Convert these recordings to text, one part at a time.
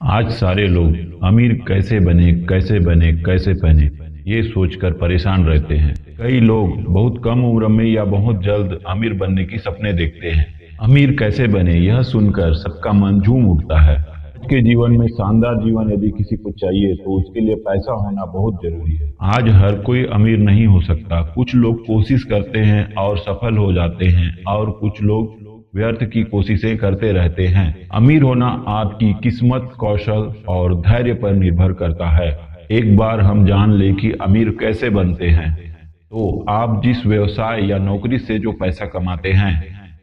आज सारे लोग अमीर कैसे बने कैसे बने कैसे बने ये सोचकर परेशान रहते हैं। कई लोग बहुत कम उम्र में या बहुत जल्द अमीर बनने की सपने देखते हैं। अमीर कैसे बने यह सुनकर सबका मन झूम उठता है। आज के जीवन में शानदार जीवन यदि किसी को चाहिए तो उसके लिए पैसा होना बहुत जरूरी है। आज हर कोई अमीर नहीं हो सकता। कुछ लोग कोशिश करते हैं और सफल हो जाते हैं और कुछ लोग व्यर्थ की कोशिशें करते रहते हैं। अमीर होना आपकी किस्मत, कौशल और धैर्य पर निर्भर करता है। एक बार हम जान ले कि अमीर कैसे बनते हैं, तो आप जिस व्यवसाय या नौकरी से जो पैसा कमाते हैं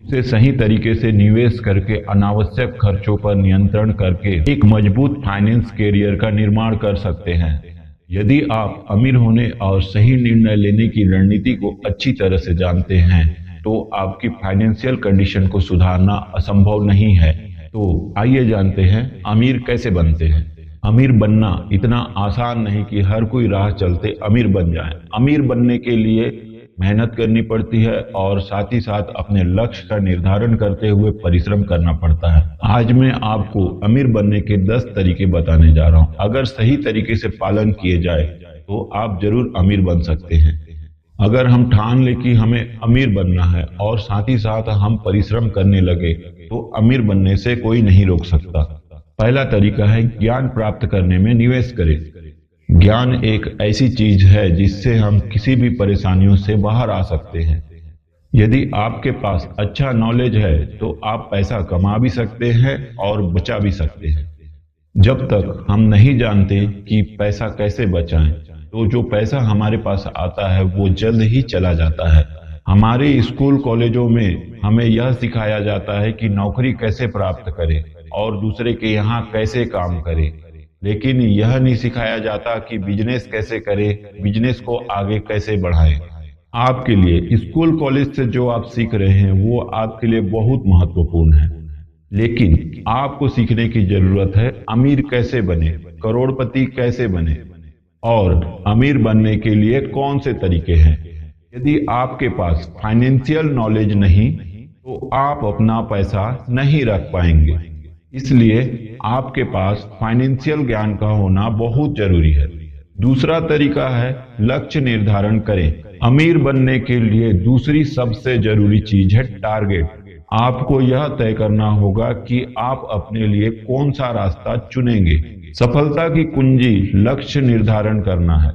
उसे सही तरीके से निवेश करके अनावश्यक खर्चों पर नियंत्रण करके एक मजबूत फाइनेंस कैरियर का निर्माण कर सकते हैं। यदि आप अमीर होने और सही निर्णय लेने की रणनीति को अच्छी तरह से जानते हैं तो आपकी फाइनेंशियल कंडीशन को सुधारना असंभव नहीं है। तो आइए जानते हैं अमीर कैसे बनते हैं। अमीर बनना इतना आसान नहीं कि हर कोई राह चलते अमीर बन जाए। अमीर बनने के लिए मेहनत करनी पड़ती है और साथ ही साथ अपने लक्ष्य का निर्धारण करते हुए परिश्रम करना पड़ता है। आज मैं आपको अमीर बनने के 10 तरीके बताने जा रहा हूं। अगर सही तरीके से पालन किए जाए तो आप जरूर अमीर बन सकते हैं। अगर हम ठान ले कि हमें अमीर बनना है और साथ ही साथ हम परिश्रम करने लगे तो अमीर बनने से कोई नहीं रोक सकता। पहला तरीका है ज्ञान प्राप्त करने में निवेश करें। ज्ञान एक ऐसी चीज है जिससे हम किसी भी परेशानियों से बाहर आ सकते हैं। यदि आपके पास अच्छा नॉलेज है तो आप पैसा कमा भी सकते हैं और बचा भी सकते हैं। जब तक हम नहीं जानते कि पैसा कैसे बचाएं तो जो पैसा हमारे पास आता है वो जल्द ही चला जाता है। हमारे स्कूल कॉलेजों में हमें यह सिखाया जाता है कि नौकरी कैसे प्राप्त करें और दूसरे के यहाँ कैसे काम करें, लेकिन यह नहीं सिखाया जाता कि बिजनेस कैसे करें, बिजनेस को आगे कैसे बढ़ाएं। आपके लिए स्कूल कॉलेज से जो आप सीख रहे हैं वो आपके लिए बहुत महत्वपूर्ण है, लेकिन आपको सीखने की जरूरत है अमीर कैसे बने, करोड़पति कैसे बने और अमीर बनने के लिए कौन से तरीके हैं। यदि आपके पास फाइनेंशियल नॉलेज नहीं तो आप अपना पैसा नहीं रख पाएंगे। इसलिए आपके पास फाइनेंशियल ज्ञान का होना बहुत जरूरी है। दूसरा तरीका है लक्ष्य निर्धारण करें। अमीर बनने के लिए दूसरी सबसे जरूरी चीज है टारगेट। आपको यह तय करना होगा कि आप अपने लिए कौन सा रास्ता चुनेंगे। सफलता की कुंजी लक्ष्य निर्धारण करना है।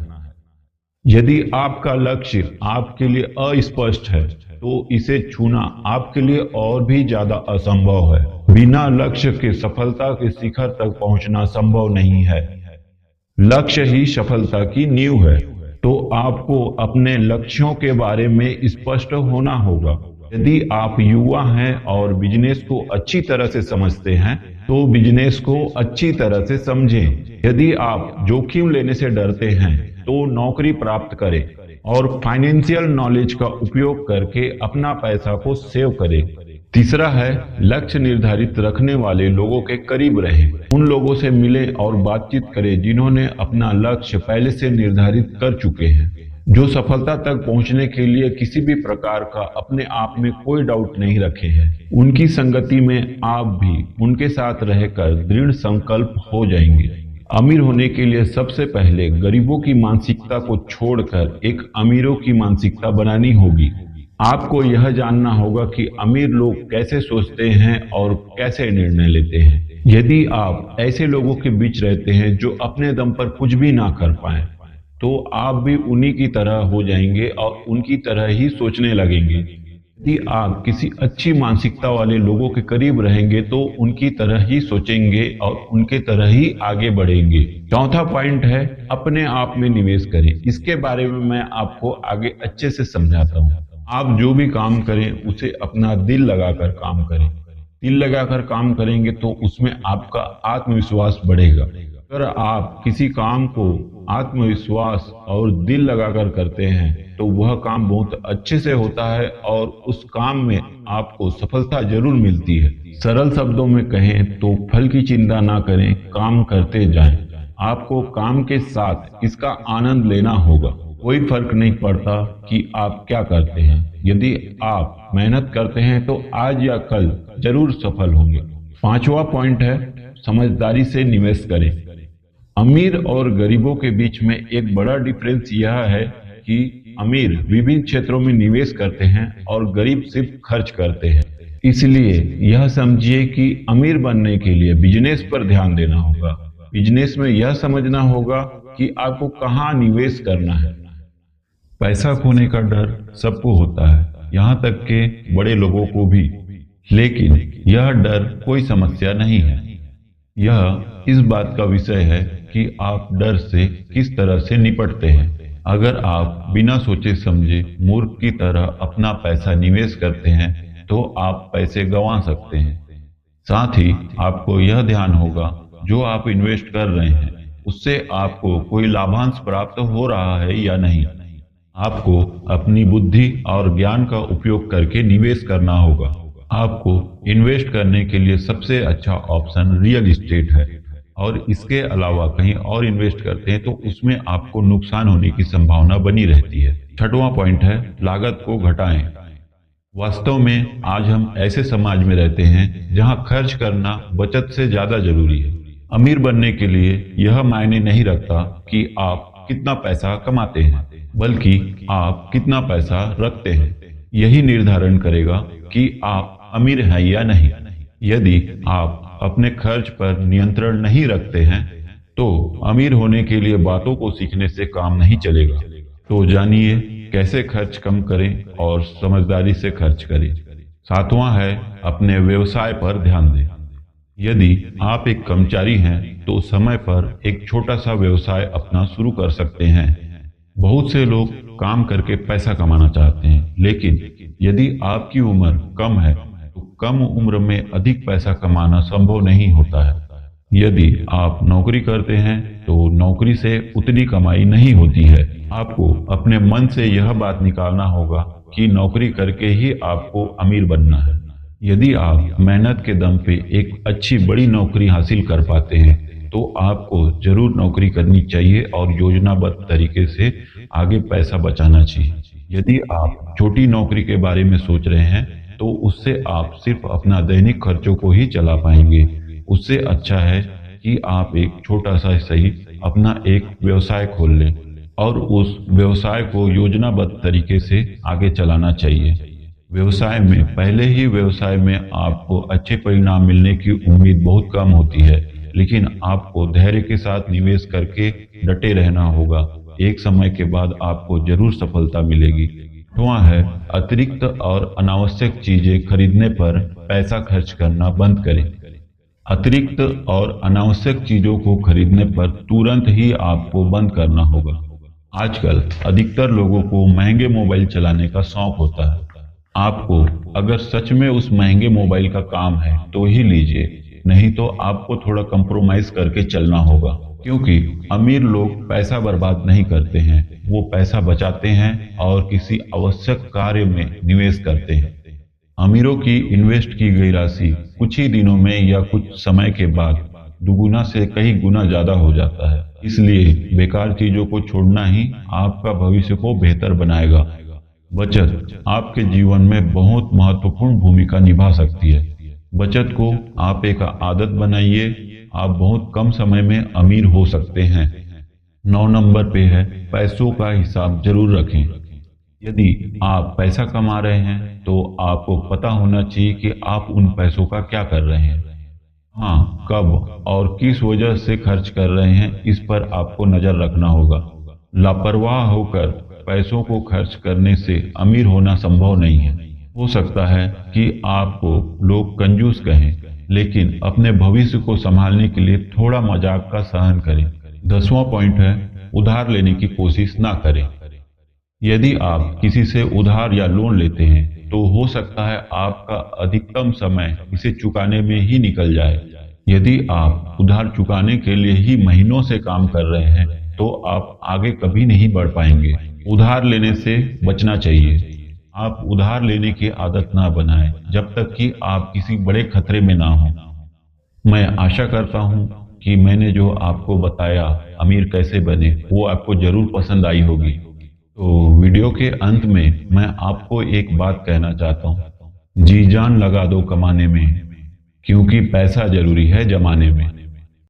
यदि आपका लक्ष्य आपके लिए अस्पष्ट है तो इसे छूना आपके लिए और भी ज्यादा असंभव है। बिना लक्ष्य के सफलता के शिखर तक पहुंचना संभव नहीं है। लक्ष्य ही सफलता की नींव है। तो आपको अपने लक्ष्यों के बारे में स्पष्ट होना होगा। यदि आप युवा हैं और बिजनेस को अच्छी तरह से समझते हैं तो बिजनेस को अच्छी तरह से समझें। यदि आप जोखिम लेने से डरते हैं तो नौकरी प्राप्त करें और फाइनेंशियल नॉलेज का उपयोग करके अपना पैसा को सेव करें। तीसरा है लक्ष्य निर्धारित रखने वाले लोगों के करीब रहें। उन लोगों से मिलें और बातचीत करें जिन्होंने अपना लक्ष्य पहले से निर्धारित कर चुके हैं, जो सफलता तक पहुंचने के लिए किसी भी प्रकार का अपने आप में कोई डाउट नहीं रखे हैं। उनकी संगति में आप भी उनके साथ रहकर दृढ़ संकल्प हो जाएंगे। अमीर होने के लिए सबसे पहले गरीबों की मानसिकता को छोड़कर एक अमीरों की मानसिकता बनानी होगी। आपको यह जानना होगा कि अमीर लोग कैसे सोचते हैं और कैसे निर्णय लेते हैं। यदि आप ऐसे लोगों के बीच रहते हैं जो अपने दम पर कुछ भी ना कर पाए तो आप भी उन्हीं की तरह हो जाएंगे और उनकी तरह ही सोचने लगेंगे। यदि आप किसी अच्छी मानसिकता वाले लोगों के करीब रहेंगे तो उनकी तरह ही सोचेंगे और उनके तरह ही आगे बढ़ेंगे। चौथा पॉइंट है अपने आप में निवेश करें। इसके बारे में मैं आपको आगे अच्छे से समझाता हूँ। आप जो भी काम करें उसे अपना दिल लगाकर काम करें। दिल लगाकर काम करेंगे तो उसमें आपका आत्मविश्वास बढ़ेगा। अगर आप किसी काम को आत्मविश्वास और दिल लगाकर करते हैं तो वह काम बहुत अच्छे से होता है और उस काम में आपको सफलता जरूर मिलती है। सरल शब्दों में कहें तो फल की चिंता ना करें, काम करते जाएं। आपको काम के साथ इसका आनंद लेना होगा। कोई फर्क नहीं पड़ता कि आप क्या करते हैं। यदि आप मेहनत करते हैं तो आज या कल जरूर सफल होंगे। पांचवा पॉइंट है समझदारी से निवेश करें। अमीर और गरीबों के बीच में एक बड़ा डिफरेंस यह है कि अमीर विभिन्न क्षेत्रों में निवेश करते हैं और गरीब सिर्फ खर्च करते हैं। इसलिए यह समझिए कि अमीर बनने के लिए बिजनेस पर ध्यान देना होगा। बिजनेस में यह समझना होगा कि आपको कहाँ निवेश करना है। पैसा खोने का डर सबको होता है, यहाँ तक के बड़े लोगों को भी, लेकिन यह डर कोई समस्या नहीं है। यह इस बात का विषय है कि आप डर से किस तरह से निपटते हैं। अगर आप बिना सोचे समझे मूर्ख की तरह अपना पैसा निवेश करते हैं तो आप पैसे गंवा सकते हैं। साथ ही आपको यह ध्यान होगा जो आप इन्वेस्ट कर रहे हैं उससे आपको कोई लाभांश प्राप्त हो रहा है या नहीं। आपको अपनी बुद्धि और ज्ञान का उपयोग करके निवेश करना होगा। आपको इन्वेस्ट करने के लिए सबसे अच्छा ऑप्शन रियल एस्टेट है, और इसके अलावा कहीं और इन्वेस्ट करते हैं तो उसमें आपको नुकसान होने की संभावना बनी रहती है। छठवां पॉइंट है लागत को घटाएं। वास्तव में आज हम ऐसे समाज में रहते हैं जहां खर्च करना बचत से ज्यादा जरूरी है। अमीर बनने के लिए यह मायने नहीं रखता कि आप कितना पैसा कमाते हैं, बल्कि आप कितना पैसा रखते हैं। यही निर्धारण करेगा कि आप अमीर हैं या नहीं। यदि आप अपने खर्च पर नियंत्रण नहीं रखते हैं तो अमीर होने के लिए बातों को सीखने से काम नहीं चलेगा। तो जानिए कैसे खर्च कम करें और समझदारी से खर्च करें। सातवां है अपने व्यवसाय पर ध्यान दें। यदि आप एक कर्मचारी हैं तो समय पर एक छोटा सा व्यवसाय अपना शुरू कर सकते हैं। बहुत से लोग काम करके पैसा कमाना चाहते हैं, लेकिन यदि आपकी उम्र कम है तो कम उम्र में अधिक पैसा कमाना संभव नहीं होता है। यदि आप नौकरी करते हैं तो नौकरी से उतनी कमाई नहीं होती है। आपको अपने मन से यह बात निकालना होगा कि नौकरी करके ही आपको अमीर बनना है। यदि आप मेहनत के दम पे एक अच्छी बड़ी नौकरी हासिल कर पाते हैं तो आपको जरूर नौकरी करनी चाहिए और योजनाबद्ध तरीके से आगे पैसा बचाना चाहिए। यदि आप छोटी नौकरी के बारे में सोच रहे हैं तो उससे आप सिर्फ अपना दैनिक खर्चों को ही चला पाएंगे। उससे अच्छा है कि आप एक छोटा सा सही अपना एक व्यवसाय खोल लें और उस व्यवसाय को योजनाबद्ध तरीके से आगे चलाना चाहिए। व्यवसाय में पहले ही व्यवसाय में आपको अच्छे परिणाम मिलने की उम्मीद बहुत कम होती है, लेकिन आपको धैर्य के साथ निवेश करके डटे रहना होगा। एक समय के बाद आपको जरूर सफलता मिलेगी। छठवां है अतिरिक्त और अनावश्यक चीजें खरीदने पर पैसा खर्च करना बंद करें। अतिरिक्त और अनावश्यक चीजों को खरीदने पर तुरंत ही आपको बंद करना होगा। आजकल अधिकतर लोगों को महंगे मोबाइल चलाने का शौक होता है। आपको अगर सच में उस महंगे मोबाइल का काम है तो ही लीजिए, नहीं तो आपको थोड़ा कंप्रोमाइज करके चलना होगा। क्योंकि अमीर लोग पैसा बर्बाद नहीं करते हैं, वो पैसा बचाते हैं और किसी आवश्यक कार्य में निवेश करते हैं। अमीरों की इन्वेस्ट की गई राशि कुछ ही दिनों में या कुछ समय के बाद दुगुना से कई गुना ज्यादा हो जाता है। इसलिए बेकार चीजों को छोड़ना ही आपका भविष्य को बेहतर बनाएगा। बचत आपके जीवन में बहुत महत्वपूर्ण भूमिका निभा सकती है। बचत को आप एक आदत बनाइए, आप बहुत कम समय में अमीर हो सकते हैं। 9 नंबर पे है पैसों का हिसाब जरूर रखें। यदि आप पैसा कमा रहे हैं तो आपको पता होना चाहिए कि आप उन पैसों का क्या कर रहे हैं। हाँ, कब और किस वजह से खर्च कर रहे हैं इस पर आपको नजर रखना होगा। लापरवाह होकर पैसों को खर्च करने से अमीर होना संभव नहीं है। हो सकता है कि आपको लोग कंजूस कहें, लेकिन अपने भविष्य को संभालने के लिए थोड़ा मजाक का सहन करें। 10वां पॉइंट है उधार लेने की कोशिश ना करें। यदि आप किसी से उधार या लोन लेते हैं तो हो सकता है आपका अधिकतम समय इसे चुकाने में ही निकल जाए। यदि आप उधार चुकाने के लिए ही महीनों से काम कर रहे हैं तो आप आगे कभी नहीं बढ़ पाएंगे। उधार लेने से बचना चाहिए। आप उधार लेने की आदत ना बनाएं जब तक कि आप किसी बड़े खतरे में ना हो। मैं आशा करता हूं कि मैंने जो आपको बताया अमीर कैसे बने वो आपको जरूर पसंद आई होगी। तो वीडियो के अंत में मैं आपको एक बात कहना चाहता हूँ, जी जान लगा दो कमाने में, क्योंकि पैसा जरूरी है जमाने में।